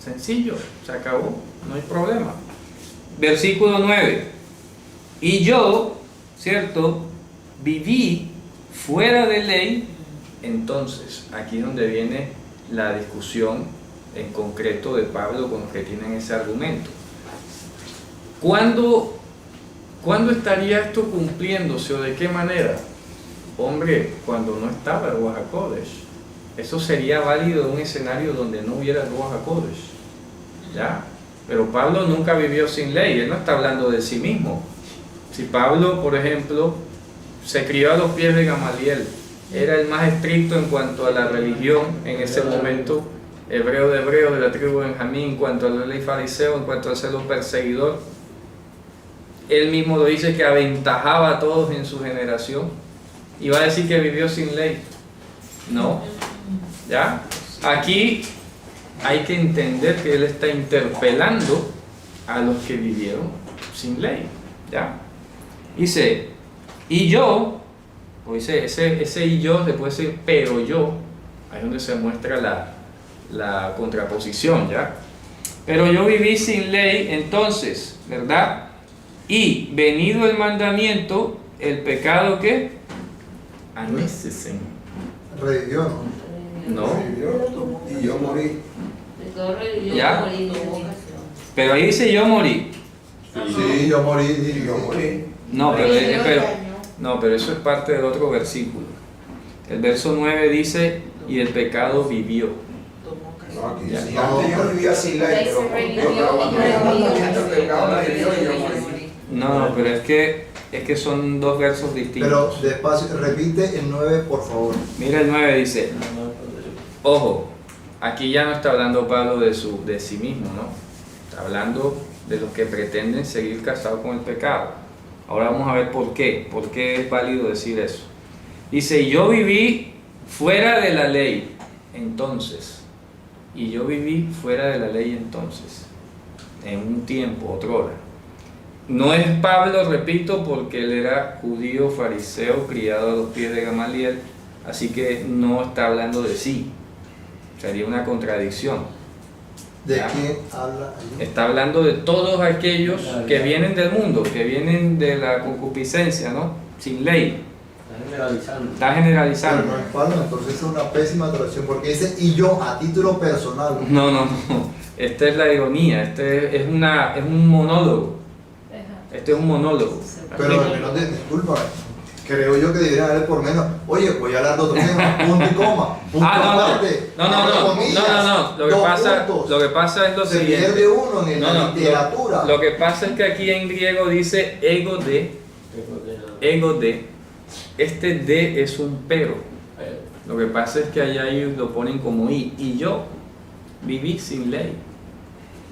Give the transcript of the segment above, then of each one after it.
Sencillo, se acabó, no hay problema. Versículo 9. Y yo, ¿cierto? Viví fuera de ley. Entonces, aquí es donde viene la discusión en concreto de Pablo con los que tienen ese argumento. ¿Cuándo estaría esto cumpliéndose o de qué manera? Hombre, cuando no estaba el Ruach HaKodesh. Eso sería válido en un escenario donde no hubiera el Ruach HaKodesh, ¿ya? Pero Pablo nunca vivió sin ley, él no está hablando de sí mismo. Si Pablo, por ejemplo, se crió a los pies de Gamaliel, era el más estricto en cuanto a la religión en ese momento, hebreo de hebreos de la tribu de Benjamín, en cuanto a la ley fariseo, en cuanto al celo perseguidor, él mismo lo dice que aventajaba a todos en su generación, y va a decir que vivió sin ley. No, ¿ya? Aquí hay que entender que él está interpelando a los que vivieron sin ley, ¿ya? Dice, y yo, o dice, ese y yo se puede decir, pero yo, ahí es donde se muestra la contraposición, ¿ya? Pero yo viví sin ley entonces, ¿verdad? Y venido el mandamiento, el pecado que anécesen. Revivió, ¿no? No. Revivió y yo morí. ¿Ya? Pero ahí dice yo morí. Sí, yo morí. No, pero eso es parte del otro versículo. El verso 9 dice, y el pecado vivió. No, aquí Ya. sí, antes yo vivía sin ley, pero cuando el mandamiento el pecado me vivió y yo morí. No, pero es que son dos versos distintos. Pero despacio, repite el 9, por favor. Mira el 9 dice, ojo, aquí ya no está hablando Pablo de sí mismo, ¿no? Está hablando de los que pretenden seguir casados con el pecado. Ahora vamos a ver por qué es válido decir eso. Dice, yo viví fuera de la ley, entonces. Y yo viví fuera de la ley entonces, en un tiempo, otra hora. No es Pablo, repito, porque él era judío, fariseo, criado a los pies de Gamaliel, así que no está hablando de sí. Sería una contradicción. ¿De ¿Ya? quién habla allí? Está hablando de todos aquellos que vienen del mundo, que vienen de la concupiscencia, ¿no? Sin ley. Está generalizando. Pero no es Pablo, entonces es una pésima traducción porque dice y yo a título personal. No. Esta es la ironía, es un monólogo. Este es un monólogo. Pero al menos, disculpa, creo yo que debería haber por menos, oye, voy a hablar de otro tema, punto y coma, punto aparte, No. Lo que pasa es lo se siguiente. pierde uno en la literatura. Lo que pasa es que aquí en griego dice ego de. Este de es un pero. Lo que pasa es que allá ellos lo ponen como y yo viví sin ley.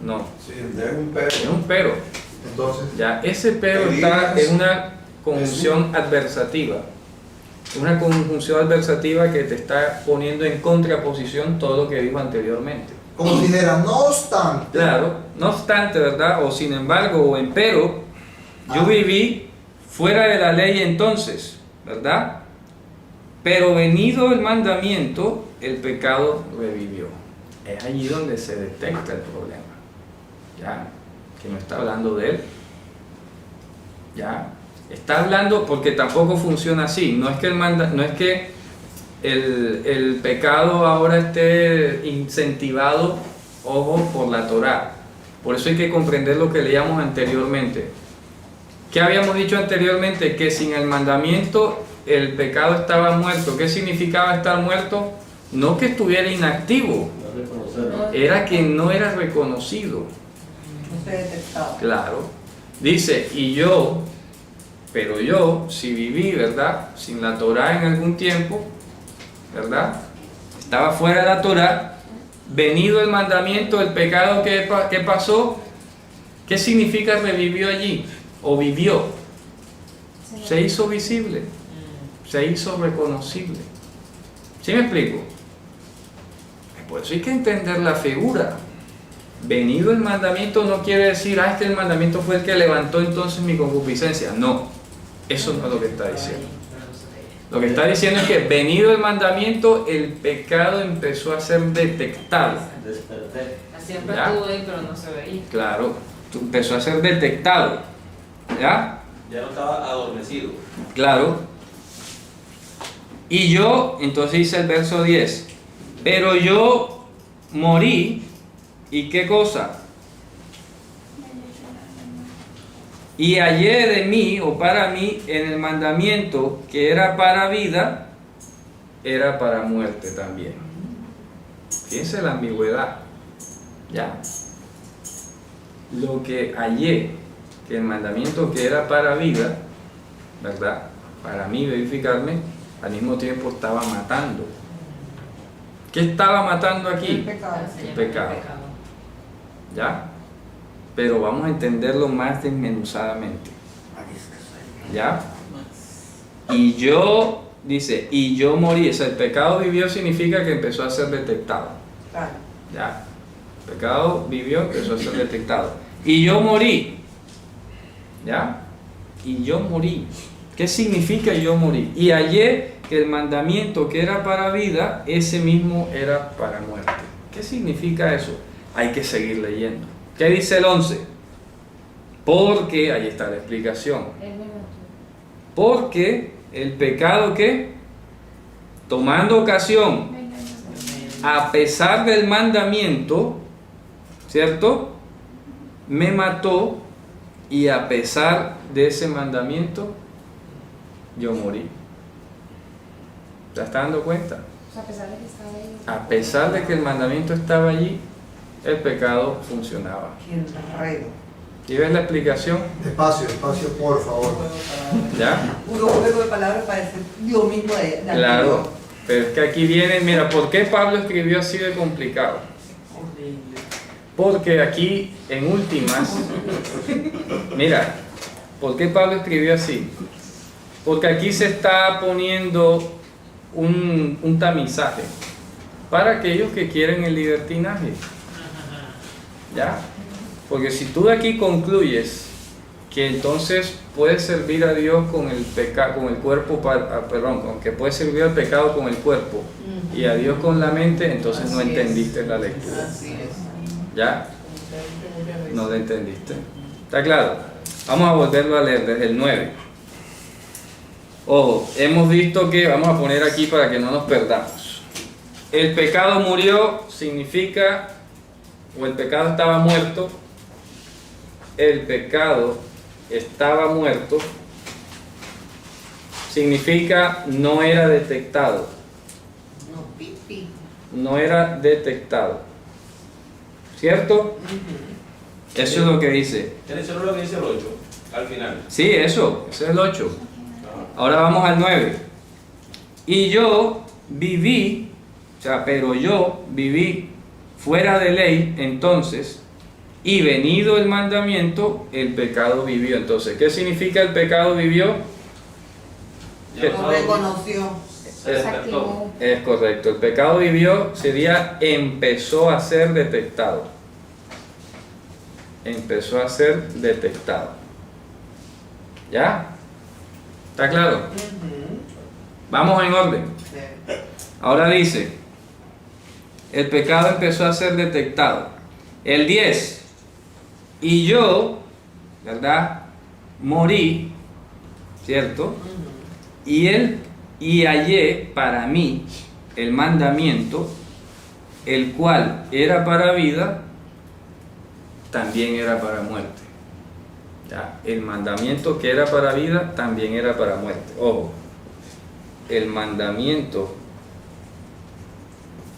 No, Sí, es un perro. es un pero. Entonces, Ya, ese pero está en una conjunción adversativa. Una conjunción adversativa que te está poniendo en contraposición todo lo que dijo anteriormente. como si dijera, no obstante. Claro, no obstante, ¿verdad? O sin embargo, o empero, yo viví fuera de la ley entonces, ¿verdad? Pero venido el mandamiento, el pecado revivió. Es allí donde se detecta el problema. Ya, que no está hablando de él. Ya, está hablando porque tampoco funciona así. No es que el pecado ahora esté incentivado, ojo, por la Torá. Por eso hay que comprender lo que leíamos anteriormente. ¿Qué habíamos dicho anteriormente? Que sin el mandamiento el pecado estaba muerto. ¿Qué significaba estar muerto? No que estuviera inactivo, era que no era reconocido. No se detectaba. Claro. Dice, pero yo, si viví, ¿verdad? Sin la Torá en algún tiempo, ¿verdad? Estaba fuera de la Torá, venido el mandamiento, el pecado que pasó, ¿qué significa revivió allí? O vivió. Se hizo visible, se hizo reconocible. ¿Sí me explico? Por eso hay que entender la figura. Venido el mandamiento no quiere decir, el mandamiento fue el que levantó entonces mi concupiscencia. No, eso no es lo que está diciendo. Lo que está diciendo es que venido el mandamiento, el pecado empezó a ser detectado. Desperté. Siempre Ya. estuvo ahí, pero no se veía. Claro, empezó a ser detectado. ¿Ya? Ya no estaba adormecido. Claro. Y yo, entonces dice el verso 10, pero yo morí, ¿y qué cosa? Y hallé de mí, o para mí, en el mandamiento que era para vida, era para muerte también. Fíjense la ambigüedad. Ya. Lo que hallé, que el mandamiento que era para vida, ¿verdad? Para mí verificarme, al mismo tiempo estaba matando. ¿Qué estaba matando El aquí? pecado. El pecado. ¿Ya? Pero vamos a entenderlo más desmenuzadamente. ¿Ya? Y yo, dice, y yo morí. O sea, el pecado vivió significa que empezó a ser detectado. Claro. ¿Ya? El pecado vivió, empezó a ser detectado. Y yo morí. ¿Ya? Y yo morí. ¿Qué significa yo morí? Y hallé que el mandamiento que era para vida, ese mismo era para muerte. ¿Qué significa eso? Hay que seguir leyendo. ¿Qué dice el 11? Porque, ahí está la explicación. Porque el pecado que, tomando ocasión, a pesar del mandamiento, ¿cierto? Me mató, y a pesar de ese mandamiento, yo morí. ¿Te estás dando cuenta? A pesar de que estaba ahí. A pesar de que el mandamiento estaba allí, el pecado funcionaba. Qué enredo. ¿Y ves la explicación? Despacio, despacio, por favor. ¿Ya? Puro juego de palabras para decir Dios mismo de Claro. anterior. Pero es que aquí viene, mira, ¿por qué Pablo escribió así de complicado? Porque aquí, en últimas, mira, ¿por qué Pablo escribió así? Porque aquí se está poniendo un tamizaje para aquellos que quieren el libertinaje. ¿Ya? Porque si tú de aquí concluyes que entonces puedes servir a Dios con el con el cuerpo, con que puedes servir al pecado con el cuerpo y a Dios con la mente, entonces no Así es. entendiste la lectura. Así es. ¿Ya? No lo entendiste. ¿Está claro? Vamos a volverlo a leer desde el 9. Ojo, hemos visto que, vamos a poner aquí para que no nos perdamos. El pecado murió significa, o el pecado estaba muerto. El pecado estaba muerto significa no era detectado. No, pipi. No era detectado. ¿Cierto? Eso es lo que dice. Eso no es lo que dice el 8, al final. Sí, eso, ese es el 8. Ahora vamos al 9. Y yo viví, o sea, pero yo viví fuera de ley, entonces, y venido el mandamiento, el pecado vivió. Entonces, ¿qué significa el pecado vivió? Ya Lo reconoció. se despertó. Es correcto, el pecado vivió sería empezó a ser detectado. Empezó a ser detectado. ¿Ya? ¿Está claro? Vamos en orden. Sí. Ahora dice, el pecado empezó a ser detectado. El 10, y yo, ¿verdad? Morí, ¿cierto? Y hallé para mí el mandamiento, el cual era para vida, también era para muerte. ¿Ya? El mandamiento que era para vida, también era para muerte. Ojo, el mandamiento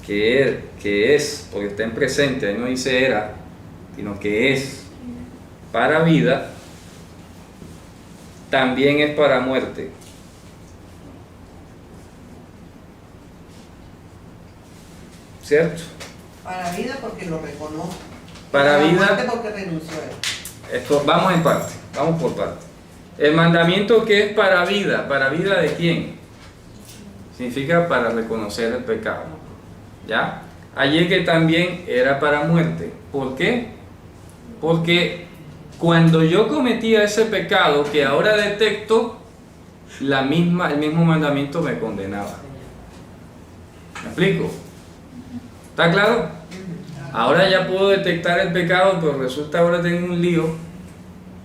que es, porque está en presente, ahí no dice era, sino que es para vida, también es para muerte. ¿Cierto? Para vida porque lo reconoce. Para vida. Muerte porque renunció a él. Esto, vamos en parte, vamos por parte. El mandamiento que es para vida de quién? Significa para reconocer el pecado. ¿Ya? Allí que también era para muerte. ¿Por qué? Porque cuando yo cometía ese pecado que ahora detecto, el mismo mandamiento me condenaba. ¿Me explico? ¿Está claro? Ahora ya puedo detectar el pecado, pero resulta ahora tengo un lío,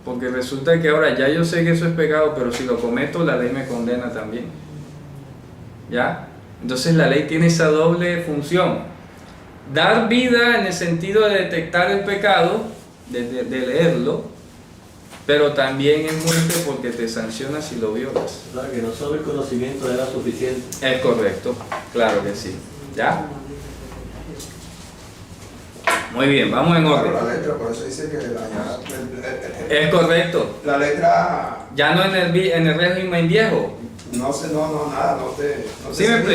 porque resulta que ahora ya yo sé que eso es pecado, pero si lo cometo la ley me condena también. ¿Ya? Entonces la ley tiene esa doble función: dar vida en el sentido de detectar el pecado, de leerlo, pero también es muerte porque te sanciona si lo violas. O sea, que no solo el conocimiento era suficiente. Es correcto, claro que sí. ¿Ya? Muy bien, vamos en orden. La letra, por eso dice que Es correcto. la letra Ya no en el régimen viejo. no sé, nada, no te. ¿Sí me explico?